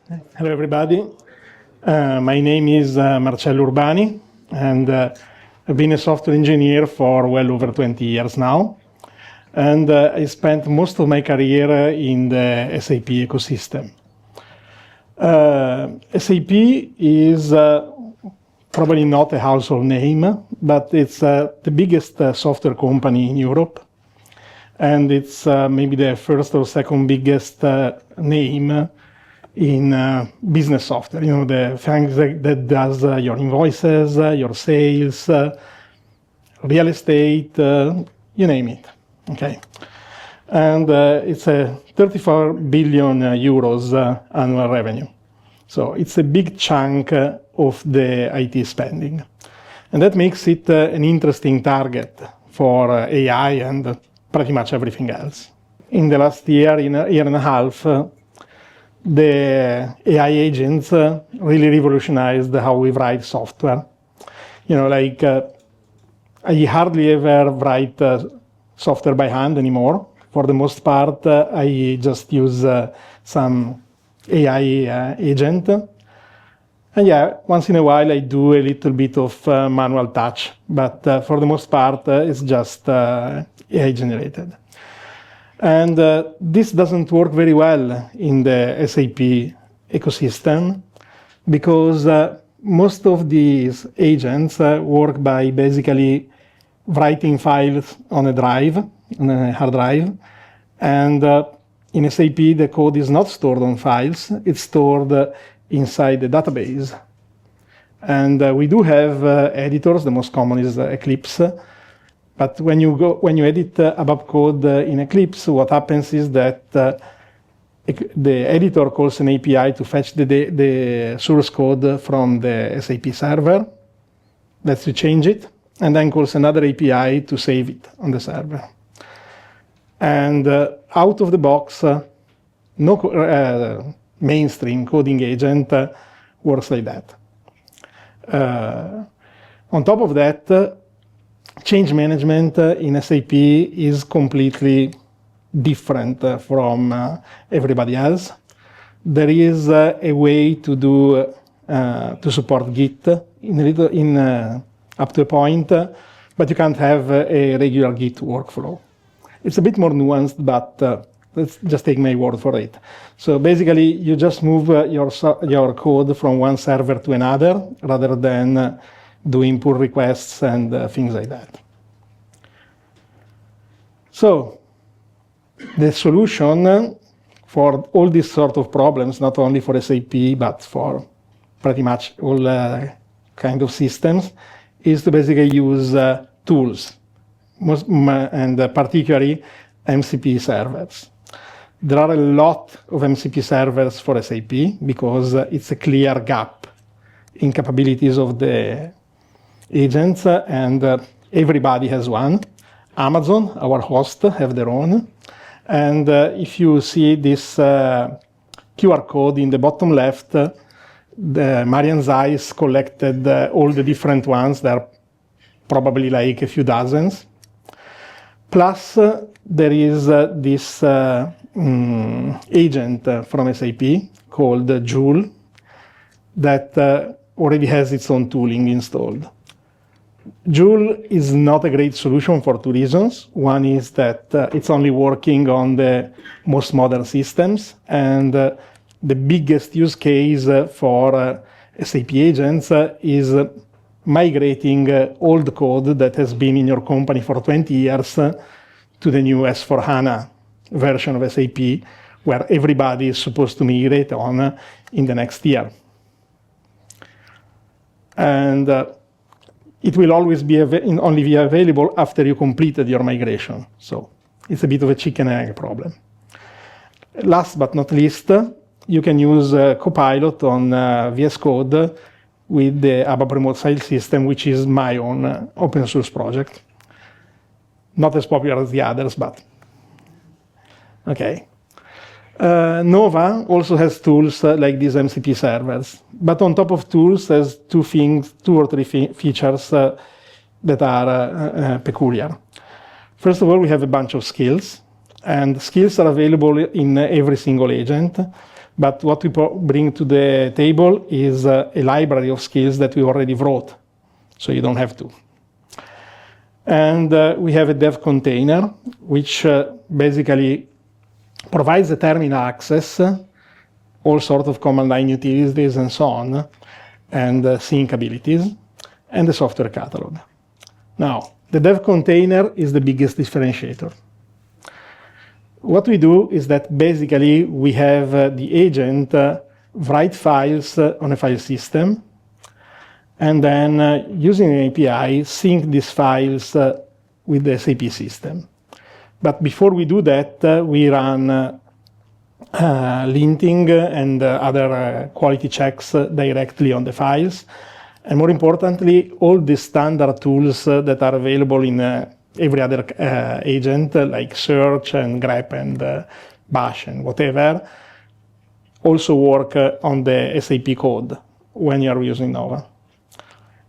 Hello, everybody. My name is Marcello Urbani, and I've been a software engineer for well over 20 years now. And I spent most of my career in the SAP ecosystem. SAP is probably not a household name, but it's the biggest software company in Europe. And it's maybe the first or second biggest name in business software, the things that does your invoices, your sales, real estate, you name it, okay? And it's a 34 billion euros annual revenue. So it's a big chunk of the IT spending. And that makes it an interesting target for AI and pretty much everything else. In the last year and a half, the AI agents really revolutionized how we write software. I hardly ever write software by hand anymore. For the most part, I just use some AI agent. And yeah, once in a while I do a little bit of manual touch, but for the most part, it's just AI generated. And this doesn't work very well in the SAP ecosystem because most of these agents work by basically writing files on a drive, on a hard drive. And in SAP, the code is not stored on files, it's stored inside the database. And we do have editors, the most common is Eclipse. But when you edit ABAP code in Eclipse, what happens is that the editor calls an API to fetch the source code from the SAP server, lets you change it, and then calls another API to save it on the server. And out of the box, no mainstream coding agent works like that. On top of that, change management in SAP is completely different from everybody else. There is a way to do to support Git up to a point, but you can't have a regular Git workflow. It's a bit more nuanced, but let's just take my word for it. So basically, you just move your code from one server to another, rather than doing pull requests and things like that. So the solution for all these sort of problems, not only for SAP, but for pretty much all kind of systems, is to basically use tools, and particularly MCP servers. There are a lot of MCP servers for SAP because it's a clear gap in capabilities of the agents, and everybody has one. Amazon, our host, have their own. And if you see this QR code in the bottom left, Marian Zeiss collected all the different ones. There are probably like a few dozens. Plus, there is this agent from SAP called Joule that already has its own tooling installed. Joule is not a great solution for two reasons. One is that it's only working on the most modern systems, and the biggest use case for SAP agents is migrating old code that has been in your company for 20 years to the new S/4HANA version of SAP, where everybody is supposed to migrate on in the next year. And it will always be only be available after you completed your migration. So it's a bit of a chicken and egg problem. Last but not least, you can use Copilot on VS Code with the ABAP Remote File System, which is my own open source project. Not as popular as the others, but okay. Nova also has tools like these MCP servers, but on top of tools, there's two or three features that are peculiar. First of all, we have a bunch of skills, and skills are available in every single agent. But what we bring to the table is a library of skills that we already wrote, so you don't have to. And we have a dev container, which basically provides the terminal access, all sorts of command line utilities and so on, and sync abilities, and the software catalog. Now, the dev container is the biggest differentiator. What we do is that basically we have the agent write files on a file system, and then using an API, sync these files with the SAP system. But before we do that, we run linting and other quality checks directly on the files. And more importantly, all the standard tools that are available in every other agent, like search and grep and bash and whatever, also work on the SAP code when you're using Nova.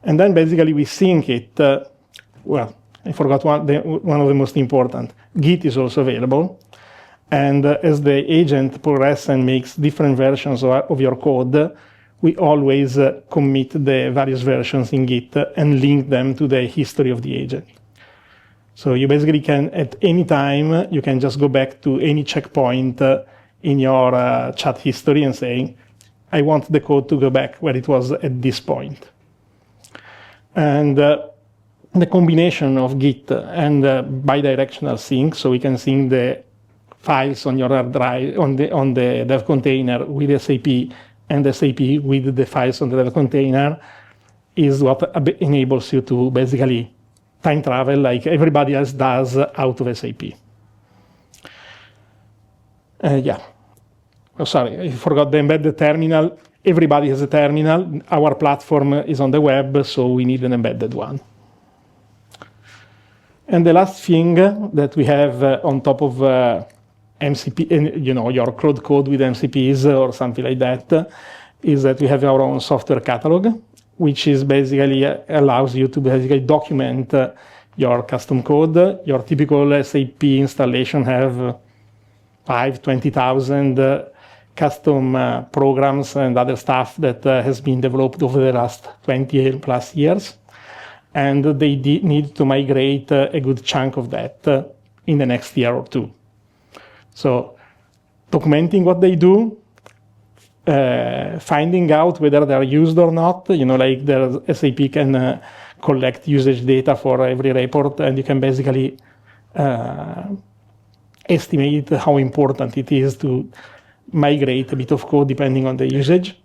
And then basically we sync it. Well, I forgot one of the most important. Git is also available. And as the agent progresses and makes different versions of your code, we always commit the various versions in Git and link them to the history of the agent. So you basically can, at any time, you can just go back to any checkpoint in your chat history and say, I want the code to go back where it was at this point. And the combination of Git and bidirectional sync, so we can sync the files on your hard drive, on the dev container with SAP, and SAP with the files on the dev container, is what enables you to basically time travel like everybody else does out of SAP. Yeah. Oh, sorry, I forgot the embedded terminal. Everybody has a terminal. Our platform is on the web, so we need an embedded one. And the last thing that we have on top of MCP, your CRUD code with MCPs or something like that, is that we have our own software catalog, which is basically allows you to basically document your custom code. Your typical SAP installation have 20,000 custom programs and other stuff that has been developed over the last 20 plus years. And they need to migrate a good chunk of that in the next year or two. So documenting what they do, finding out whether they're used or not, like the SAP can collect usage data for every report, and you can basically estimate how important it is to migrate a bit of code depending on the usage.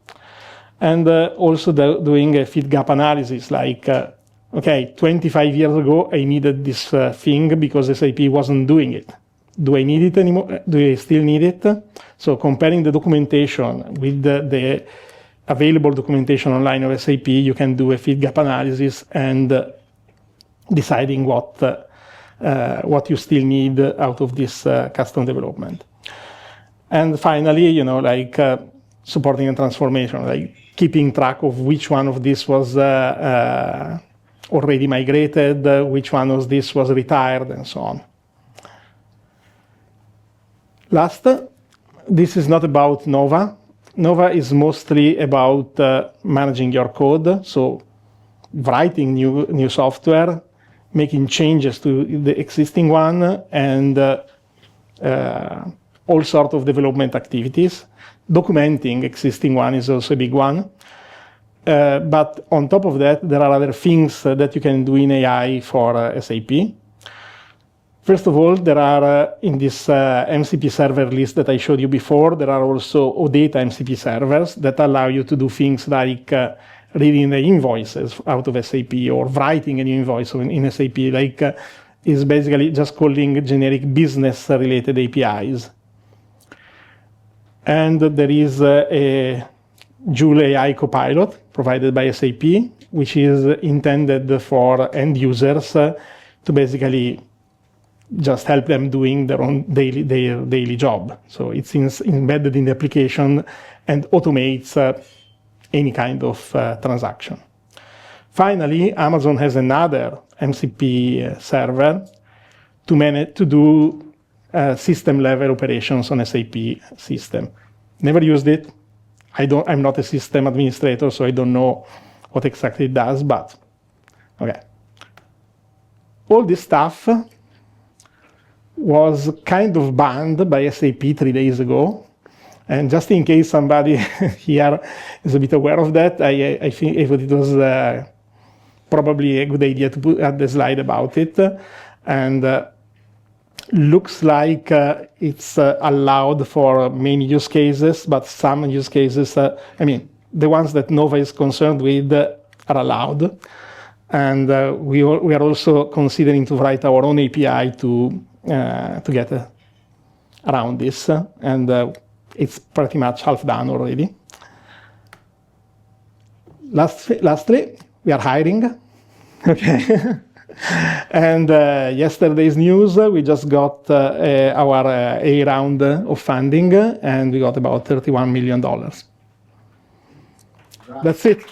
And also doing a fit gap analysis, like, okay, 25 years ago, I needed this thing because SAP wasn't doing it. Do I need it anymore? Do I still need it? So comparing the documentation with the available documentation online of SAP, you can do a fit gap analysis and deciding what you still need out of this custom development. And finally, like supporting a transformation, like keeping track of which one of these was already migrated, which one of this was retired, and so on. Last, this is not about Nova. Nova is mostly about managing your code, so writing new software, making changes to the existing one, and all sorts of development activities. Documenting existing one is also a big one. But on top of that, there are other things that you can do in AI for SAP. First of all, there are, in this MCP server list that I showed you before, there are also OData MCP servers that allow you to do things like reading the invoices out of SAP or writing a new invoice in SAP, like is basically just calling generic business-related APIs. And there is a Joule AI Copilot provided by SAP, which is intended for end users to basically just help them doing their daily job. So it's embedded in the application and automates any kind of transaction. Finally, Amazon has another MCP server to do system-level operations on SAP system. Never used it. I'm not a system administrator, so I don't know what exactly it does, but okay. All this stuff was kind of banned by SAP 3 days ago. And just in case somebody here is a bit aware of that, I think it was probably a good idea to put at the slide about it. And looks like it's allowed for many use cases, but some use cases, the ones that Nova is concerned with are allowed. And we are also considering to write our own API to get around this. And it's pretty much half done already. Lastly, we are hiring. Okay. And yesterday's news, we just got our A round of funding, and we got about $31 million. That's it.